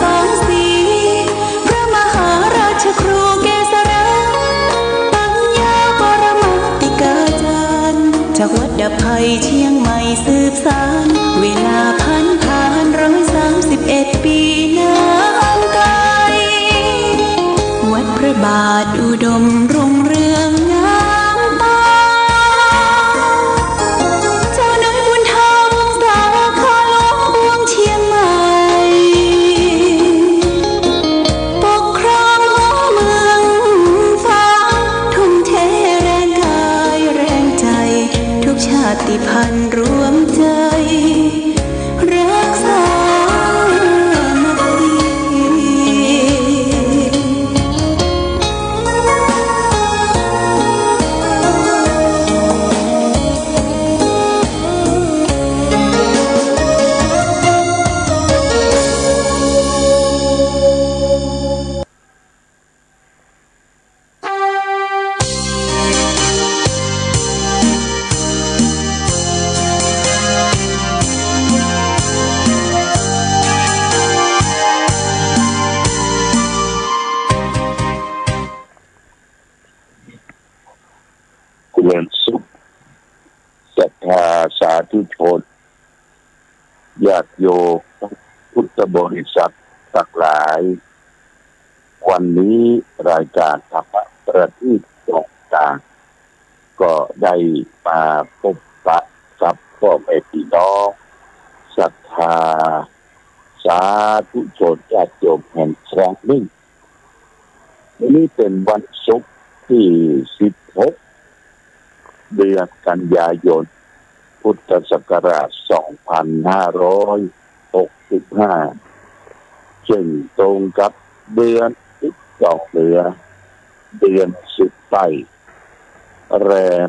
สองสีพระมหาราชครูเกษราปัญญาปรมาติกาจารย์จากวัดดับภัยเชียงใหม่สืบสานเวลาผ่าน131 ปีนานไกลวัดพระบาทอุดมรุ่งเรืองงามตาเจ้าน้อยบุญธรรมสาขาหลวงปวงเชียงใหม่ปกครองหัวเมืองฟ้าทุ่มเทแรงกายแรงใจทุกชาติพันธุ์รวมใจรักษาเรียนสุขศรัทธาสาธุชนญาติโยมพุทธบริษัททั้งหลายวันนี้รายการธรรมะประทีปต่างๆก็ได้มาพบปะกับพ่อแม่พี่น้องศรัทธาสาธุชนญาติโยมแห่งครั้งนี้วันนี้เป็นวันศุกร์ที่16เดือนกันยายนพุทธศักราช2565ซึ่งตรงกับเดือน12เหนือเดือน10ใต้แรม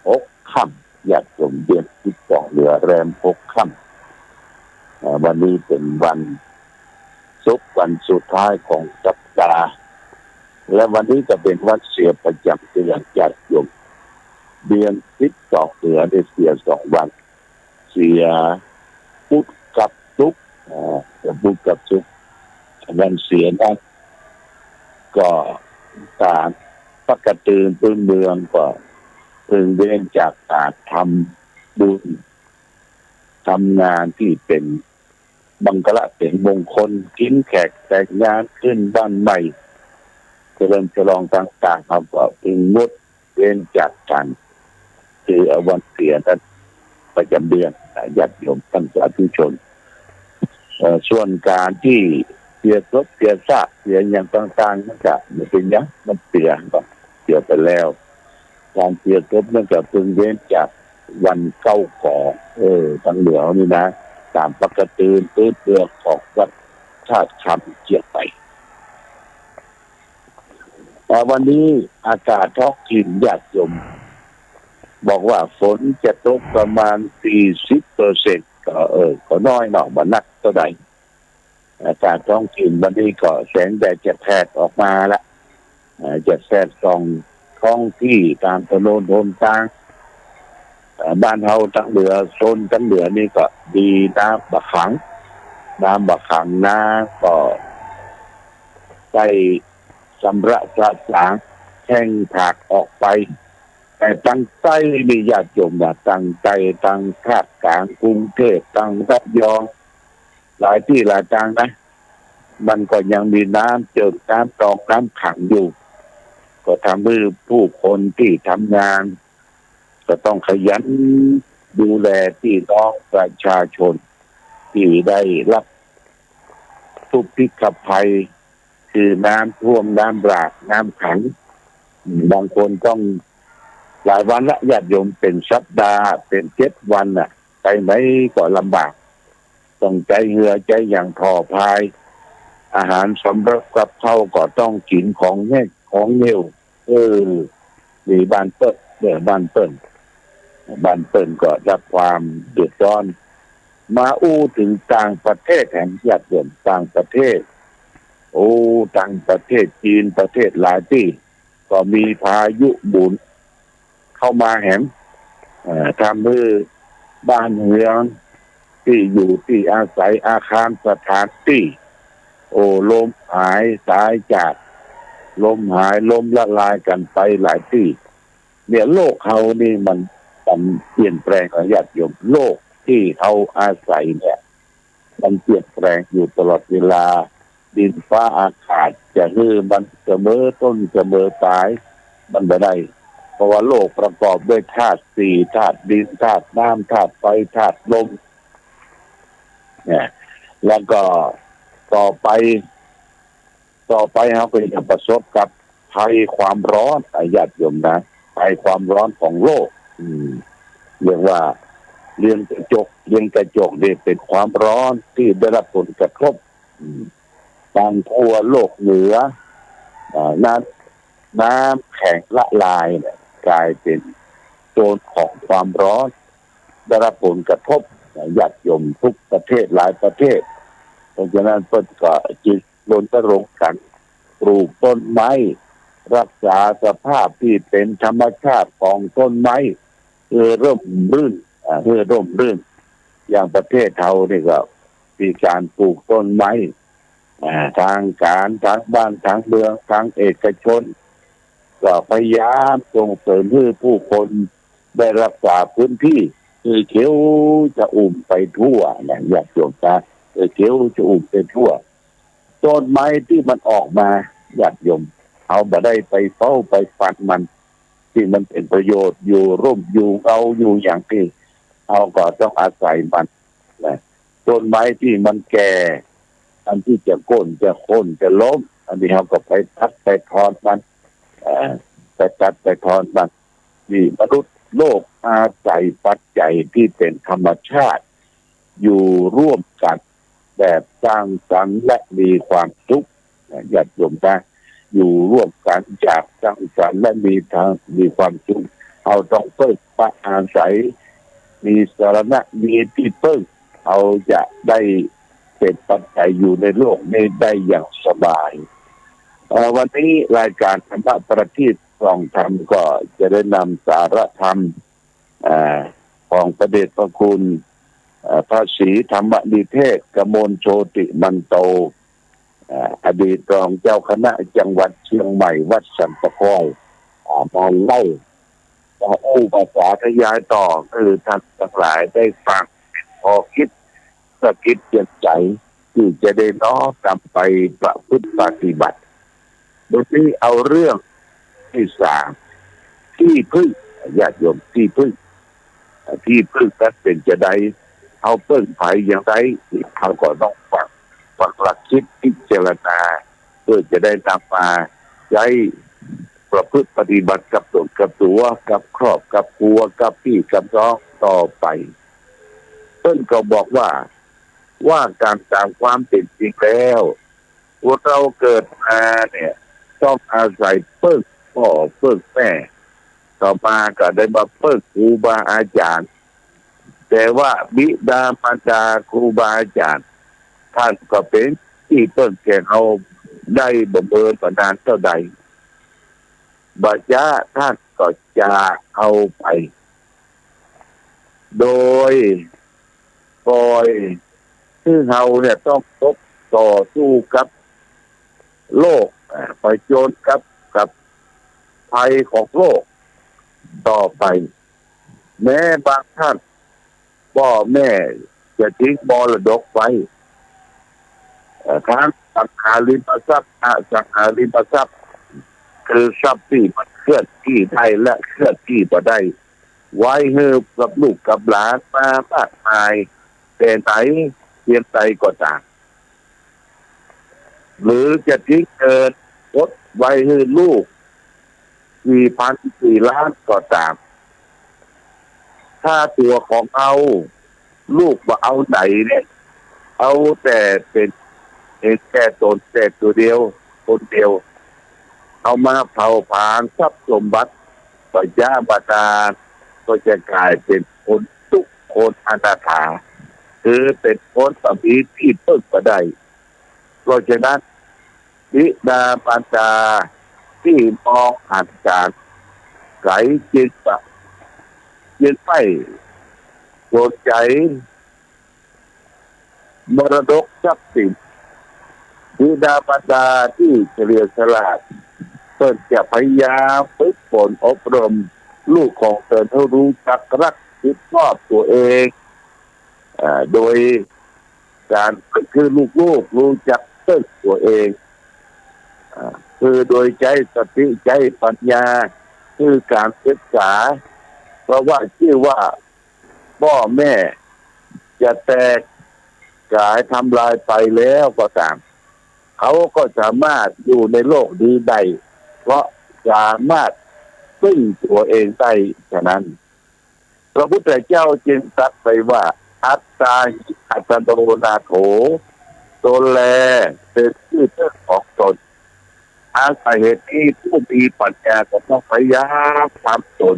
6ค่ำญาติโยมเดือน12เหนือแรม6ค่ำวันนี้เป็นวันศุกร์วันสุดท้ายของสัปดาห์และวันนี้จะเป็นวันเสียประจำเดือนญาติโยมเดือน12เหนือได้เสีย2วันเสียพุธกับศุกร์พุธกับศุกร์วันเสียนั้นก็การปกติพื้นเมืองก็พึงเว้นจากการทำบุญทำงานที่เป็นบังกละเป็นมงคลกินแขกแต่งงานขึ้นบ้านใหม่เจริญฉลองต่างๆครับก็พึงงดเว้นจากการคือวันเสียนั้นประจำเดือนญาติโยมท่านสาธุชนส่วนการที่เสียทรัพย์เสียทรัพย์เสียอย่างต่างๆนั่นก็ไม่เป็นยังมันเสียก็เสียไปแล้วการเสียทรัพย์นั่นก็พึงเว้นจากวันเก้าของทางเหนือนี่นะตามปกติตื้อเปลือกของวัดชาติคำเจียไปวันนี้อากาศท้องถิ่นญาติโยมบอกว่าฝนจะตกประมาณ 40% ก็น้อยหน่อยบ่นักเท่าใดอากาศท้องถิ่นวันนี้ก็แสงแดดจะแผดออกมาละจะแสดส่องท้องที่ตามถนนหนทางบ้านเฮาทางเหนือโซนทางเหนือนี่ก็ดีน้ำบะขังน้ำก็ได้สำระสะสางแห้งผากออกไปแต่ตั้งใจมีญาติโยมตั้งใจตั้งภาคกลางกรุงเทพตั้งระยองหลายที่หลายทางนะมันก็ยังมีน้ำเจิ่งน้ำตองน้ำขังอยู่ก็ทำให้ผู้คนที่ทำงานก็ต้องขยันดูแลพี่น้องประชาชนที่ได้รับทุกข์พิกภัยคือน้ำท่วมน้ำหลากน้ำขังบางคนต้องหลายวันละญาติโยมเป็นสัปดาห์เป็น7 วันไปไหนก็ลำบากต้องใจเหือใจอย่างพอพายอาหารสำรับกับข้าวก็ต้องกินของแห้งของเหนียวมีบ้านเปิ้ลบ้านเปิ้ลก็รับความเดือดร้อนมาถึงต่างประเทศแห่งญาติโยมต่างประเทศต่างประเทศจีนประเทศหลายที่ก็มีพายุหมุนเข้ามาแหมทำให้บ้านเรือนที่อยู่ที่อาศัยอาคารสถานที่ โอ้ลมหายตายจากลมหายลมละลายกันไปหลายที่เนี่ยโลกเขานี่มันเปลี่ยนแปลงของญาติโยมโลกที่เขาอาศัยเนี่ยมันเปลี่ยนแปลงอยู่ตลอดเวลาดินฟ้าอากาศจะมันเสมอต้นเสมอปลายมันไม่ได้เพราะว่าโลกประกอบด้วยธาตุสี่ธาตุดินธาตุน้ำธาตุไฟธาตุลมเนี่ยแล้วก็ต่อไปเขาก็จะประสบกับภัยความร้อนญาติโยมนะภัยความร้อนของโลกเรียกว่าเรือนกระจกเนี่ยเป็นความร้อนที่ได้รับผลกระทบทางทั่วโลกเหนือน้ำแข็งละลายเนี่ยกลายเป็นโซนของความร้อนได้รับผลกระทบญาติโยมทุกประเทศหลายประเทศเพราะฉะนั้นเพิ่นก็จึงรณรงค์กันปลูกต้นไม้รักษาสภาพที่เป็นธรรมชาติของต้นไม้ร่มรื่นอย่างประเทศเราเนี่ยก็มีการปลูกต้นไม้ทางการทางบ้านทางเมืองทางเอกชนก็พยายามส่งเสริมให้ผู้คนได้รักษาพื้นที่คือเขียวจะอุ่มไปทั่วนะอยากโยมตาเขียวจะอุ่มไปทั่วต้นไม้ที่มันออกมาอยากโยมเอาบ่ได้ไปเฝ้าไปฟันมันที่มันเป็นประโยชน์อยู่ร่มอยู่เอาอยู่อย่างที่เอาก็ต้องอาศัยมันนะต้นไม้ที่มันแก่อันที่จะโค่นจะล้มอันนี้เขาก็ไปตัดไปถอนมันไปตัดไปถอนมันนี่มนุษย์โลกอาศัยปัจจัยที่เป็นธรรมชาติอยู่ร่วมกันแบบสร้างสรรค์และมีความสุขญาติโยมนะอยู่ร่วมกันจากสร้างสรรค์และมีความสุขเอาต้องเพิ่มปะอาศัยมีสาระมีที่เพิ่มเอาจะได้เป็นปัจจัยอยู่ในโลกนี้ได้อย่างสบายวันนี้รายการธรรมะประทีปส่องธรรมก็จะได้นำสาระธรรมของพระเดชพระคุณพระศรีธรรมนิเทศกมลโชติมันโตอดีตรองเจ้าคณะจังหวัดเชียงใหม่วัดสันตะคอยมาเล่าภาษาขยายต่อคือท่านทั้งหลายได้ฟังพอคิดสะกิดเตือนใจที่จะได้น้อมนำไปประพฤติปฏิบัติโดยที่เอาเรื่องที่สามที่พึ่งญาติโยมที่พึ่งนั้นเป็นจะได้เอาเปิ้งภัยอย่างไรเขาก็ต้องฟังหลักคิดพิจารณาเพื่อจะได้นำมาใช้ประพฤติปฏิบัติกับตนกับตัวกับครอบกับครัวกับพี่กับน้องต่อไปเปิ้งก็บอกว่าการตามความเป็นจริงแล้วพวกเราเกิดมาเนี่ยต้องอาศัยเปิ้งพ่อเปิ้งแม่ต่อมาก็ได้มาเปิ้งครูบาอาจารย์แต่ว่าบิดามารดาครูบาอาจารย์ท่านก็เป็นที่เปิ้งแก่เราได้บำเพ็ญประนานเท่าใดบัดนี้ท่านก็จากเอาไปโดยปล่อยซึ่งเราเนี่ยต้องต่อสู้กับโลกไปโจรกับภัยของโลกต่อไปแม้บางท่านพ่อแม่จะทิ้งมรดกไว้ทั้งสังหาริมทรัพย์อสังหาริมทรัพย์คือทรัพย์ที่มันเคลื่อนที่ได้และเคลื่อนที่บ่ได้ไว้ให้กับลูกกับหลานมามากมายแต่ไหนเพียงใดก็ตามหรือจะทิ้งเกินรถไว้ให้ลูก4,000 ล้านก็ตามถ้าตัวของเอาลูกว่าเอาไหนเนี่ยเอาแต่เป็นแค่ตนแต่ตัวเดียวคนเดียวเอามาเผาผลาญทรัพย์สมบัติปัญญาบาดาลก็จะกลายเป็นคนทุกคนอนาถาคือเป็นคนสมีที่เพิ่งมาได้เพราะฉะนั้นบิดามารดาที่มองอ่านการไกลจิตยึดไม่สนใจมรดกทรัพย์สิน บิดาบรรดาที่เฉลียวฉลาดเปิดจะพยายามฝึกฝนอบรมลูกของเธอให้รู้จักรักผิดชอบตัวเองโดยการคือลูกๆรู้จักเติมตัวเองคือโดยใจสติใจปัญญาคือการศึกษาเพราะว่าชื่อว่าพ่อแม่จะแตกกายทำลายไปแล้วก็ตามเขาก็สามารถอยู่ในโลกนี้ได้เพราะสามารถพึ่งตัวเองได้ฉะนั้นพระพุทธเจ้าจึงตรัสไปว่าอัตตาหิอัตโนนาโถตนแลเป็นที่พึ่งของตนอาศัยเหตุที่ผู้มีปัญญาก็ต้องพยายามทำตน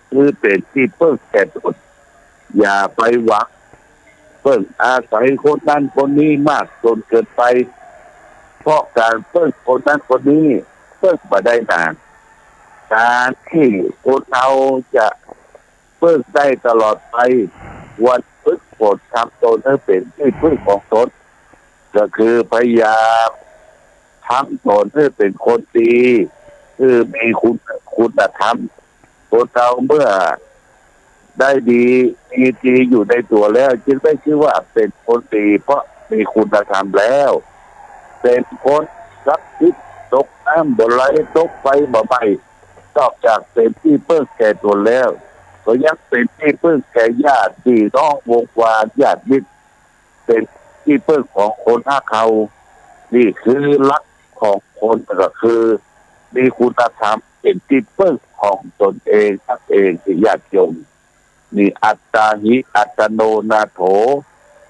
คือเป็นที่พึ่งแก่ตนอย่าไปหวังเพิ่งอาศัยคนนั้นคนนี้มากจนเกินไปเพราะการเพิ่งคนนั้นคนนี้เพิ่งมาได้นานการที่คนเราจะเพิ่งได้ตลอดไปวันฝึกฝนทำตนให้เป็นที่พึ่งของตนก็คือพยายามทำตนให้เป็นคนดีคือมีคุณธรรมคนเราเมื่อได้ดีมีดีอยู่ในตัวแล้วจึงได้ชื่อว่าเป็นคนดีเพราะมีคุณธรรมแล้วเป็นคนรักทิศตกน้ำบ่ไหลตกไฟบ่ไหม้นอกจากเป็นที่พึ่งแก่ตนแล้วก็ยังเป็นที่พึ่งแก่ญาติพี่น้องวงวานญาติมิตรเป็นที่พึ่งของคนห้าเขานี่คือลักษณ์ของคนก็คือมีคุณธรรมเป็นที่พึ่งของตนเองทั้งเองที่ญาติโยมนี่อัตตาหิอัตโนนาโถ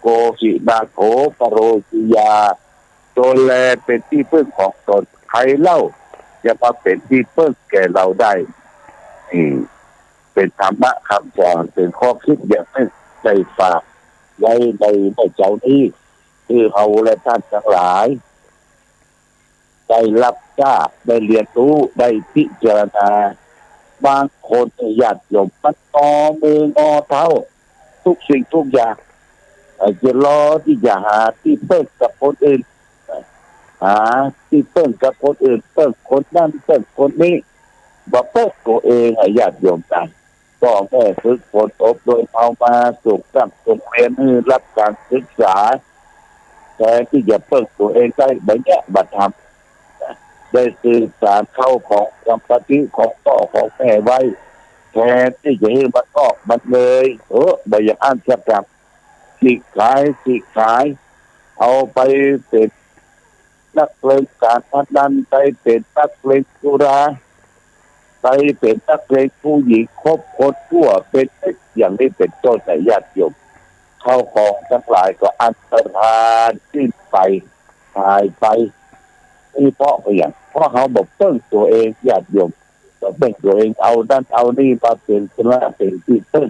โกหินาโถปโรจิยาตนแลเป็นที่พึ่งของตนใครเล่าจะมาเป็นที่พึ่งแก่เราได้เป็นธรรมะคำสอนเป็นข้อคิดอย่างนี้ใจฝากไว้ในเจ้านี้คือเอาและท่านทั้งหลายได้รับทราบได้เรียนรู้ได้พิจารณาบางคนญาติโยมมันงอมืองอเท้าทุกสิ่งทุกอย่างจะรอที่จะหาที่เพิ่มกับคนอื่นหาที่เพิ่มกับคนอื่นเพิ่มคนนั้นเพิ่มคนนี้บ่เพิ่มตัวเองญาติโยมกันก็แม่ฝึกฝนอบรมเอามาสุขตั้งตรงเรียนให้รับการศึกษาแต่ที่จะเพิ่มตัวเองได้แบบนี้บัตรธรรมได้สื่อสารเข้าของสัมปติของพ่อของแม่ไว้แทนที่จะให้มันออกมันเลยใบอย่างอ่านสักกับสิขายเอาไปเป็นนักเล่นการพนันไปเป็นนักเล่นสุราไปเป็นนักเล่นผู้หญิงคบคนทั่วเป็นอย่างนี้เป็นต้นในญาติโยมเข้าของทั้งหลายก็อันตรายสิ้นไปหายไปนี่เพราะเขาบอกเพิ่งตัวเองญาติโยมก็เพิ่งตัวเองเอาด้านเอานี่มาเป็นสละเป็นที่เพิ่ง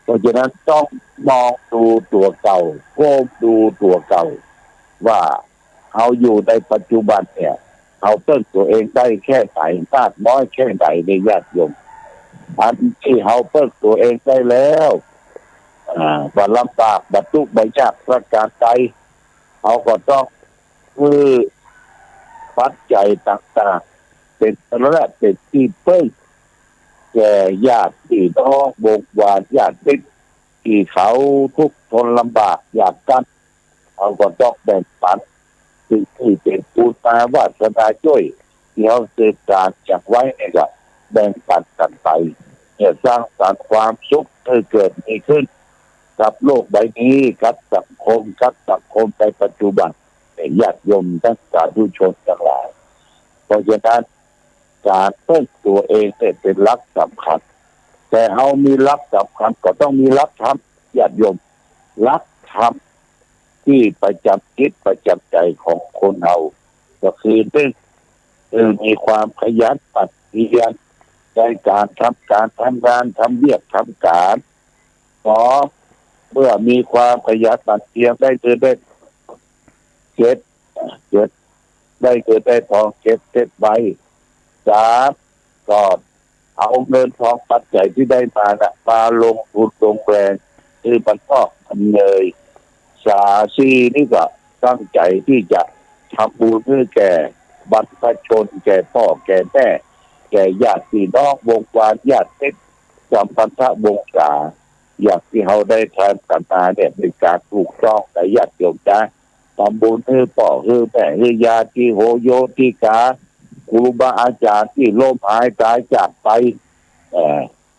เพราะฉะนั้นต้องมองดูตัวเก่าก้มดูตัวเก่าว่าเขาอยู่ในปัจจุบันเนี่ยเขาเพิ่งตัวเองได้แค่ไหนมากน้อยแค่ไหนในญาติโยมอันที่เขาเพิ่งตัวเองได้แล้วว่าลำบากบรรทุกใบยากประการใดเขาก็ต้องคือปัจจัยต่างๆเป็นระดับเป็นที่เพิ่งแก่ญาติพี่น้องวงวานญาติมิตรที่เขาทุกข์ทนลำบากอยากกันเขาก็ต้องแบ่งปันสิ่งที่เป็นบุญมาวาสนาช่วยที่เขาสืบสานจากไว้เนี่ยก็แบ่งปันกันไปเนี่ยสร้างสรรค์ความสุขให้เกิดมีขึ้นกับโลกใบนี้กับสังคมในปัจจุบันญาติโยมทั้งสาธุชนทั้งหลายเพราะฉะนั้นการเพิ่มตัวเองเป็นหลักสำคัญแต่เขามีหลักสำคัญก็ต้องมีหลักธรรมญาติโยมหลักธรรมที่ประจำคิดประจำใจของคนเราก็คือมีความขยันปัดเพียรในการทำงานทำเวียกทำการเมื่อมีความขยันปัดเพียรได้เก็บได้เกิดได้ทองเก็บไว้ก่อนเอาเงินทองปัจจัยที่ได้มาลงทุนลงแรงคือมันก็ทำเลย4นี่ก็ตั้งใจที่จะ ทำบุญเพื่อแก่บรรพชนแก่พ่อแก่แม่แก่ญาติพี่น้องวงวานญาติมิตรสัมพันธวงศาอย่างที่เขาได้ทำกันมาเนี่ยเป็นการถูกต้องแต่ญาติโยมจ้าทำบุญเพื่อพ่อเพื่อแม่เพื่อญาติโหโยติกาครูบาอาจารย์ที่ล้มหายตายจากไป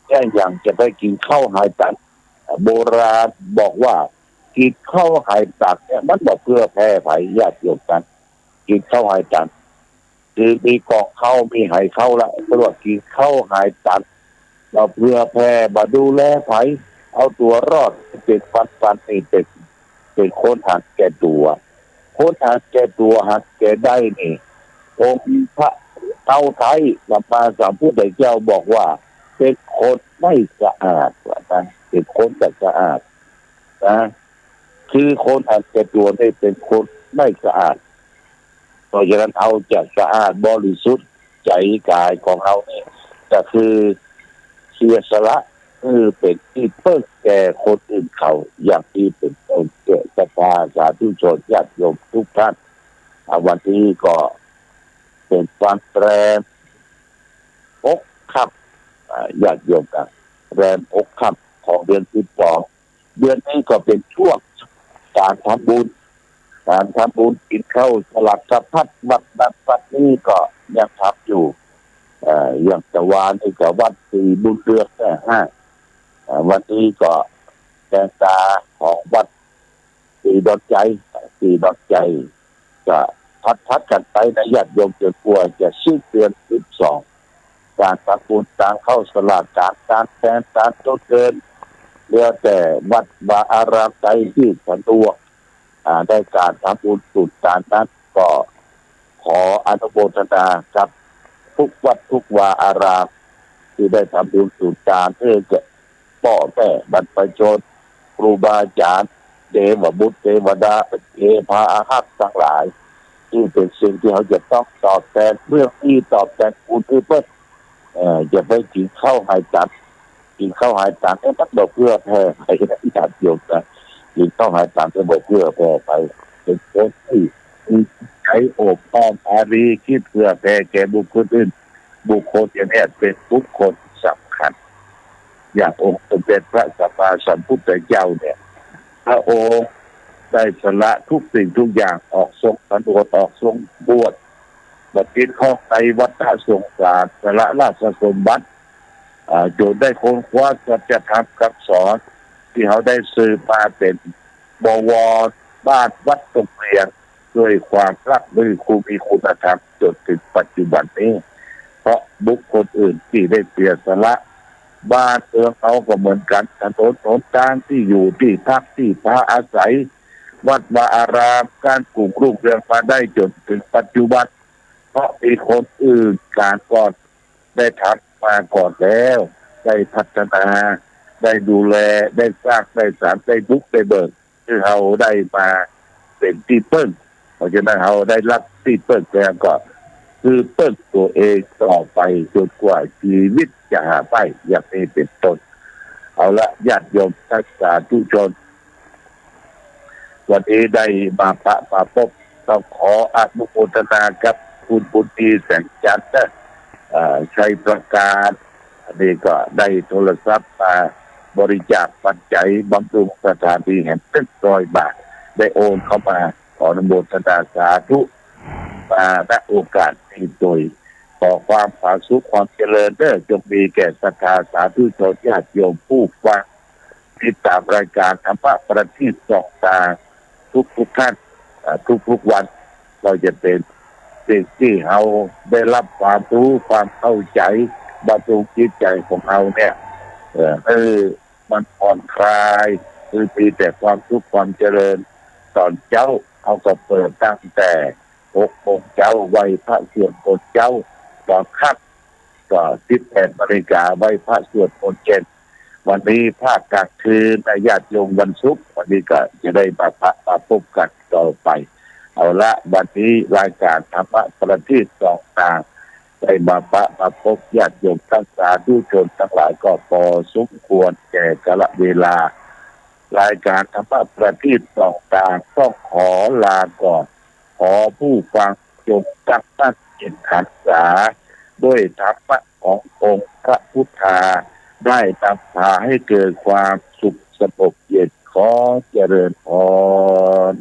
แค่อย่างจะไปกินข้าวหายตัดโบราณบอกว่ากินข้าวหายตัดเนี่ยมันบอกเพื่อแพ้ภัยญาติโยมกันกินข้าวหายตัดคือมีกองข้าวมีหายข้าวละตลอดกินข้าวหายตัดเราเพื่อแพ้มาดูแลภัยเอาตัวรอดเป็นฟันนี่เป็นคนหักแก่ตัวคนหักแก่ตัวหักแก่ได้นี่องค์พระเต้าไทยสัมมาสัมพุทธเจ้าบอกว่าเป็นคนไม่สะอาดว่านะเป็นคนแต่สะอาดนะคือคนหักแก่ตัวนี่เป็นคนไม่สะอาดเพราะฉะนั้นเอาจะสะอาดบริสุทธิ์ใจกายของเราเนี่ยก็คือเสียสละเป็นที่เพิ่งแก่คนอื่นเขาอย่างที่เป็นต้นเกิดศรัทธาสาธุชนญาติโยมทุกท่านวันนี้ก็เป็นวันแรม6 ค่ำญาติโยมกันแรม6 ค่ำของเดือน12เดือนนี้ก็เป็นช่วงการทำบุญกินข้าวสลักสะพัดวัดนี้ก็ยังทำอยู่อย่างตะวันนี่ก็วัดสีบุญเรืองวันนี้ก็แตงตาของวัดสีดอนใจก็พัดกันไปในญาติโยมจนกลัวจะสิ้นเดือน12การทำบุญการเข้าสลากการแทนการจดเกินเรือแต่วัดวาอารามใจที่สะดวกได้การทำบุญสุดการนั้นก็ขออนุโมทนากับทุกวัดทุกวาอารามที่ได้ทำบุญสุดการเพื่อจะพ่อแม่บรรพชนครูบาอาจารย์เทวบุตรเทวดาเทพาอาหักทั้งหลายที่เป็นสิ่งที่เขาจะต้องตอบแทนเรื่องที่ตอบแทนคุณเพื่อจะไปกินข้าวหายตัดให้ตักดอกเพื่อแพ้ไปที่ตัดโยมนะกินข้าวหายตัดให้บอกเพื่อแพ้ไปเป็นคนที่ใช้โอบอ้อมอารีคิดเพื่อแพ้แก่บุคคลอื่นบุคคลอย่างนี้เป็นบุคคลสำคัญอย่างองค์สมเด็จพระสัมมาสัมพุทธเจ้าเนี่ยพระองค์ได้สละทุกสิ่งทุกอย่างออกทรงสันโดษออกทรงบวชบัดนี้ข้องในวัฏสงสารสละราชสมบัติจนได้ค้นคว้าสัจธรรมคำสอนที่เขาได้สืบมาเป็นบวรบ้านวัดตรงเรียนด้วยความรักด้วยมีคุณธรรมจนถึงปัจจุบันนี้เพราะบุคคลอื่นที่ได้เสียสละบ้านเมืองเขาก็เหมือนกันถนนหนทางที่อยู่ที่พักที่พาอาศัยวัดวาอารามการปลูกรุ่งเรืองมาได้จนถึงปัจจุบันเพราะมีคนอื่นการก่อนได้ทำมาก่อนแล้วได้พัฒนาได้ดูแลได้สร้างได้สานได้บุกได้เบิกคือเขาได้มาเป็นที่เปิ้ลเพราะฉะนั้นเขาได้รับที่เปิ้ลแล้วก็คือเปิ้ลตัวเองต่อไปจนกว่าชีวิตจะหาไปอย่างนี้เป็นต้นเอาละญาติโยมทักษาทุกชนวันนี้ได้มาพบต้องขออนุโมทนากับคุณบุญดีแสงจันทร์ชัยประการอันนี้ก็ได้โทรศัพท์มาบริจาคปัจจัยบำรุงสถานที่แห่ง100 บาทได้โอนเข้ามาขออนุโมทนาสาธุมาณโอกาสที่โดยขอความผาสุขความเจริญจงมีแก่ศรัทธาสาธุชนญาติโยมผู้ฟังติดตามรายการธรรมะประทีปส่องตาทุกท่านทุกวันเราจะเป็นสิ่งที่เราได้รับความรู้ความเข้าใจบำรุงจิตใจของเราเนี่ยมันผ่อนคลายคือมีแต่ความสุขความเจริญตอนเจ้าเขาก็เปิดตั้งแต่6 โมงเช้าไหว้พระสวดมนต์เช้าตอนค่ำก็18 นาฬิกาไหว้พระสวดมนต์เย็นวันนี้ภาคกลางคืนญาติโยมวันศุกร์วันนี้ก็จะได้มาพบกันต่อไปเอาละวันนี้รายการธรรมะประทีปส่องตาได้มาพบญาติโยมทั้งสาธุชนทั้งหลายก็พอสมควรแก่กาลเวลารายการธรรมะประทีปส่องตาต้องขอลาก่อน อผู้ฟังจงตั้งมั่นเจตหันษาด้วยธรรมะขององค์พระพุทธาได้นำพาให้เกิดความสุขสงบเย็นขอเจริญพร